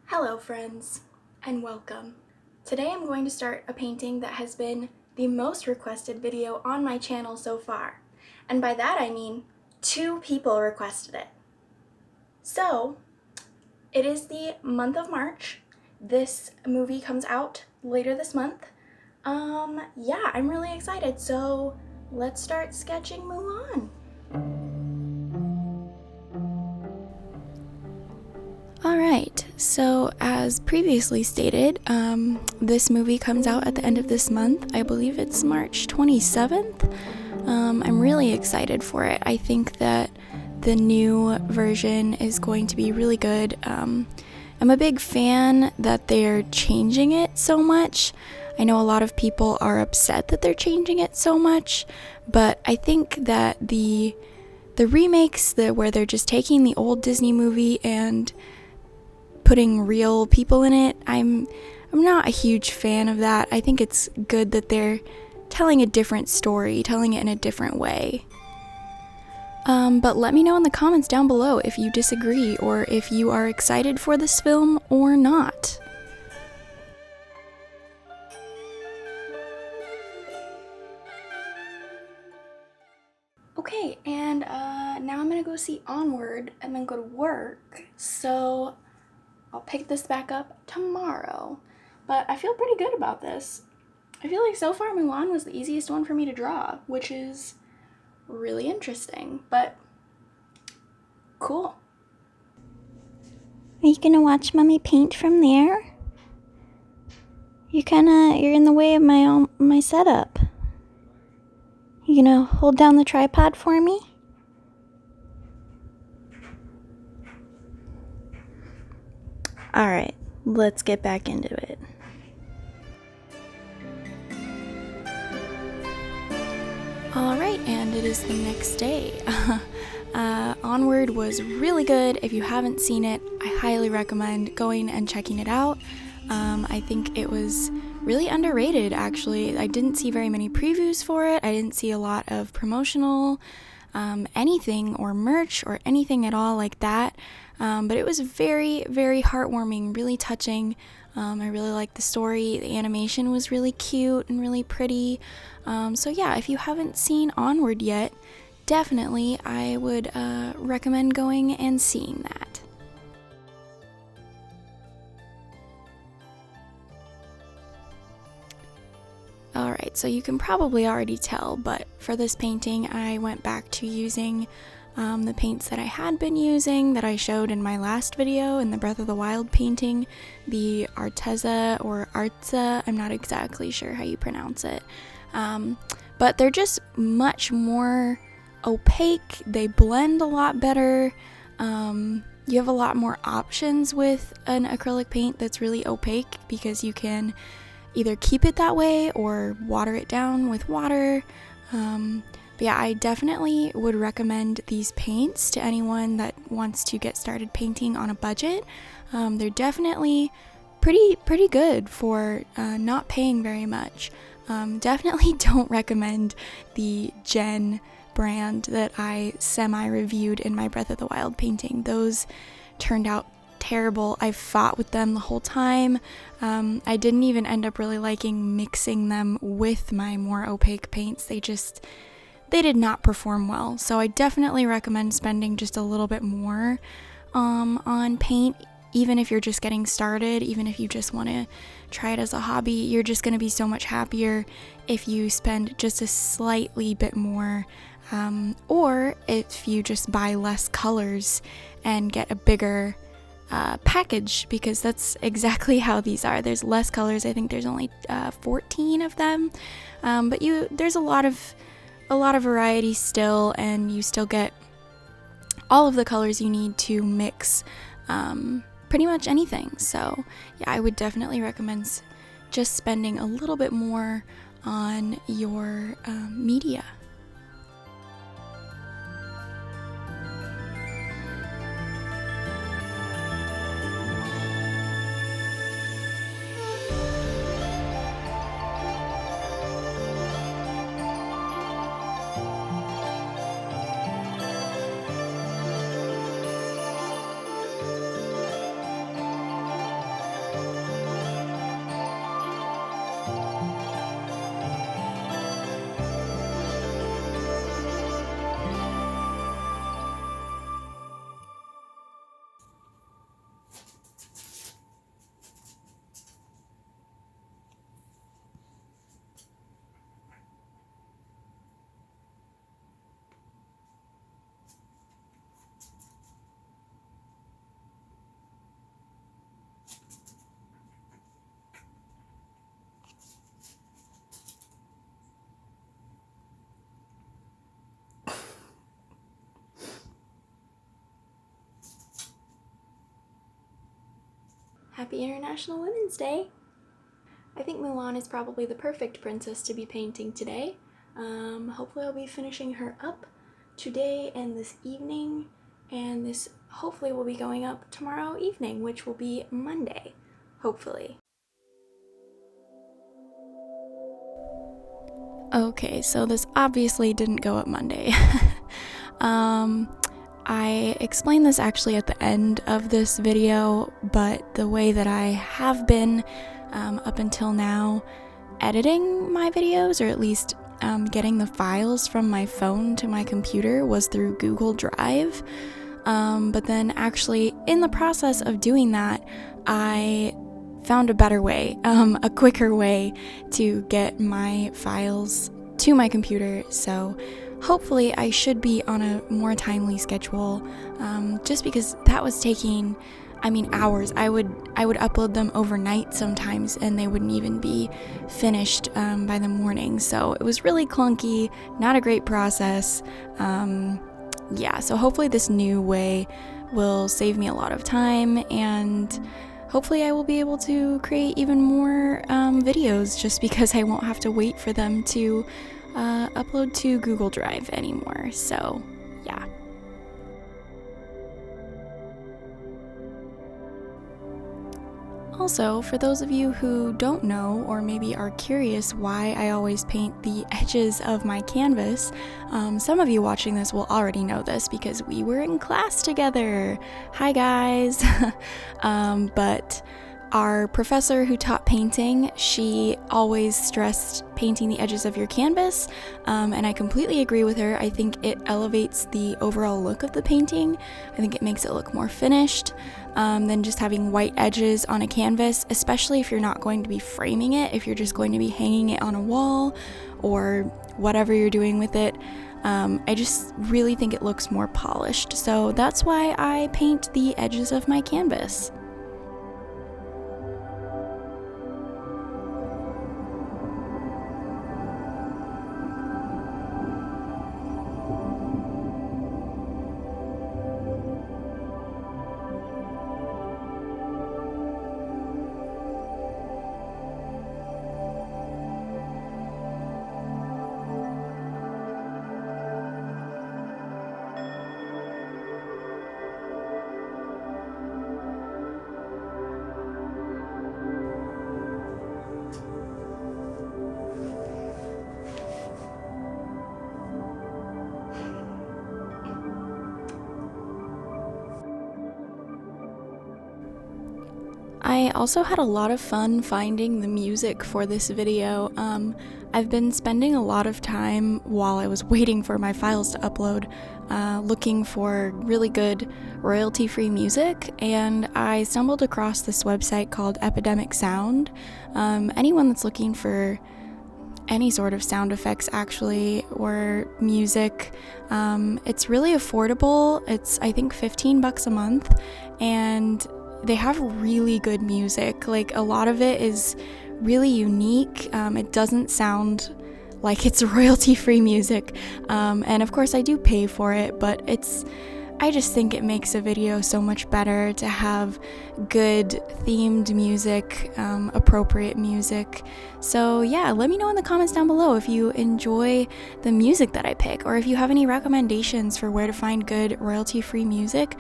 Hello friends, and welcome. Today I'm going to start a painting that has been the most requested video on my channel so far. And by that I mean 2 people requested it. So, it is the month of March. This movie comes out later this month. Yeah, I'm really excited, so let's start sketching Mulan. Alright, so as previously stated, this movie comes out at the end of this month. I believe it's March 27th. I'm really excited for it. I think that the new version is going to be really good. I'm a big fan that they're changing it so much. I know a lot of people are upset that they're changing it so much, but I think that the remakes where they're just taking the old Disney movie and putting real people in it, I'm not a huge fan of that. I think it's good that they're telling a different story, telling it in a different way. But let me know in the comments down below if you disagree or if you are excited for this film or not. Okay, and now I'm gonna go see Onward and then go to work, so I'll pick this back up tomorrow. But I feel pretty good about this. I feel like so far Mulan was the easiest one for me to draw, which is really interesting, but cool. Are you gonna watch Mommy paint from there? You're in the way of my setup. You gonna hold down the tripod for me? Alright, let's get back into it. Alright, and it is the next day. Onward was really good. If you haven't seen it, I highly recommend going and checking it out. I think it was really underrated, actually. I didn't see very many previews for it. I didn't see a lot of promotional anything or merch or anything at all like that. But it was very, very heartwarming, really touching. I really liked the story. The animation was really cute and really pretty. So yeah, if you haven't seen Onward yet, definitely I would recommend going and seeing that. Alright, so you can probably already tell, but for this painting I went back to using the paints that I had been using that I showed in my last video in the Breath of the Wild painting, the Arteza or Artza, I'm not exactly sure how you pronounce it, but they're just much more opaque, they blend a lot better, you have a lot more options with an acrylic paint that's really opaque because you can either keep it that way or water it down with water. But yeah, I definitely would recommend these paints to anyone that wants to get started painting on a budget. They're definitely pretty good for not paying very much. Definitely don't recommend the Jen brand that I semi-reviewed in my Breath of the Wild painting. Those turned out terrible. I fought with them the whole time. I didn't even end up really liking mixing them with my more opaque paints. They did not perform well. So I definitely recommend spending just a little bit more on paint, even if you're just getting started, even if you just want to try it as a hobby. You're just going to be so much happier if you spend just a slightly bit more, or if you just buy less colors and get a bigger package, because that's exactly how these are. There's less colors. I think there's only 14 of them, but there's a lot of variety still, and you still get all of the colors you need to mix pretty much anything. So yeah, I would definitely recommend just spending a little bit more on your media. Happy International Women's Day! I think Mulan is probably the perfect princess to be painting today. Hopefully I'll be finishing her up today and this evening, and this hopefully will be going up tomorrow evening, which will be Monday, hopefully. Okay, so this obviously didn't go up Monday. I explained this actually at the end of this video, but the way that I have been up until now editing my videos, or at least getting the files from my phone to my computer, was through Google Drive. But then actually in the process of doing that, I found a better way, a quicker way to get my files to my computer. So hopefully I should be on a more timely schedule, just because that was taking, hours. I would upload them overnight sometimes, and they wouldn't even be finished by the morning. So it was really clunky, not a great process. So hopefully this new way will save me a lot of time, and hopefully I will be able to create even more videos, just because I won't have to wait for them to upload to Google Drive anymore. So yeah. Also, for those of you who don't know, or maybe are curious why I always paint the edges of my canvas, some of you watching this will already know this because we were in class together. Hi guys! But our professor who taught painting, she always stressed painting the edges of your canvas, and I completely agree with her. I think it elevates the overall look of the painting. I think it makes it look more finished than just having white edges on a canvas, especially if you're not going to be framing it, if you're just going to be hanging it on a wall or whatever you're doing with it. I just really think it looks more polished, so that's why I paint the edges of my canvas. I also had a lot of fun finding the music for this video. I've been spending a lot of time while I was waiting for my files to upload, looking for really good royalty-free music, and I stumbled across this website called Epidemic Sound. Anyone that's looking for any sort of sound effects actually, or music, it's really affordable. It's, I think, $15 a month, and they have really good music. Like, a lot of it is really unique. It doesn't sound like it's royalty-free music, and of course I do pay for it, but I just think it makes a video so much better to have good themed music, appropriate music. So yeah, let me know in the comments down below if you enjoy the music that I pick, or if you have any recommendations for where to find good royalty-free music.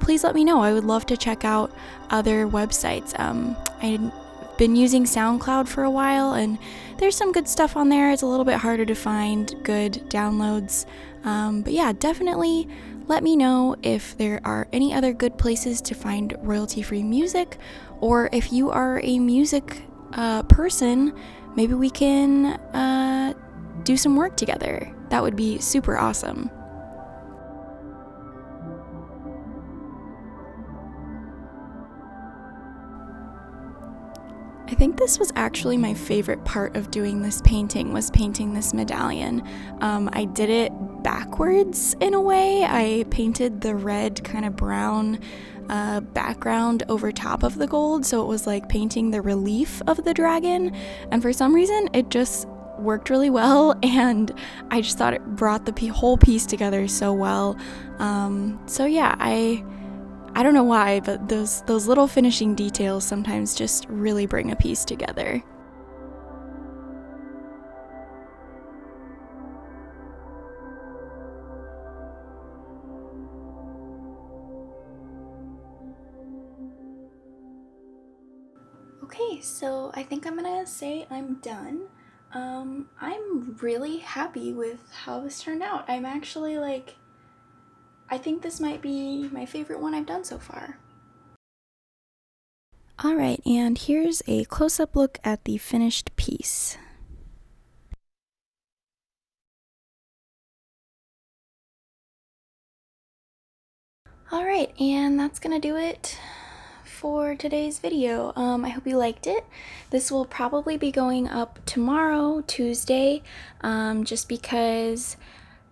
Please let me know. I would love to check out other websites. I've been using SoundCloud for a while, and there's some good stuff on there. It's a little bit harder to find good downloads, but yeah, definitely let me know if there are any other good places to find royalty-free music, or if you are a music person, maybe we can do some work together. That would be super awesome. I think this was actually my favorite part of doing this painting, was painting this medallion. I did it backwards in a way. I painted the red kind of brown background over top of the gold, so it was like painting the relief of the dragon, and for some reason it just worked really well, and I just thought it brought the whole piece together so well. So yeah, I I don't know why, but those little finishing details sometimes just really bring a piece together. Okay, so I think I'm gonna say I'm done. I'm really happy with how this turned out. I'm actually like, I think this might be my favorite one I've done so far. Alright, and here's a close-up look at the finished piece. Alright, and that's gonna do it for today's video. I hope you liked it. This will probably be going up tomorrow, Tuesday, just because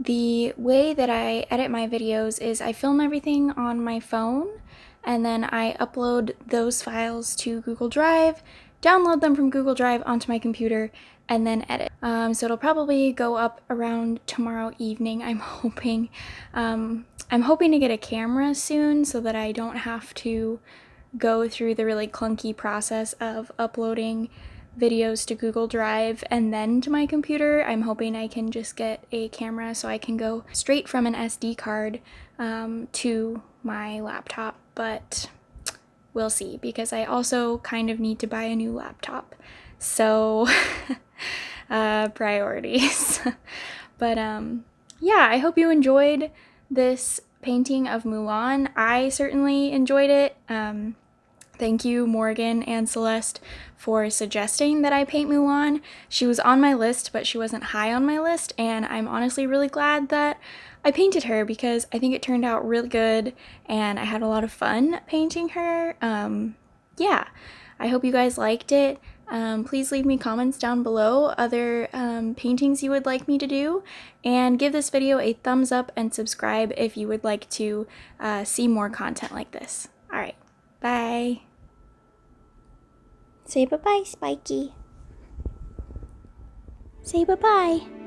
the way that I edit my videos is I film everything on my phone and then I upload those files to Google Drive, download them from Google Drive onto my computer, and then edit. So it'll probably go up around tomorrow evening, I'm hoping. I'm hoping to get a camera soon so that I don't have to go through the really clunky process of uploading videos to Google Drive and then to my computer. I'm hoping I can just get a camera so I can go straight from an SD card to my laptop, but we'll see, because I also kind of need to buy a new laptop. So, priorities. But yeah, I hope you enjoyed this painting of Mulan. I certainly enjoyed it. Thank you, Morgan and Celeste, for suggesting that I paint Mulan. She was on my list, but she wasn't high on my list, and I'm honestly really glad that I painted her because I think it turned out really good, and I had a lot of fun painting her. Yeah, I hope you guys liked it. Please leave me comments down below other paintings you would like me to do, and give this video a thumbs up and subscribe if you would like to see more content like this. Alright, bye! Say bye-bye, Spiky. Say bye-bye.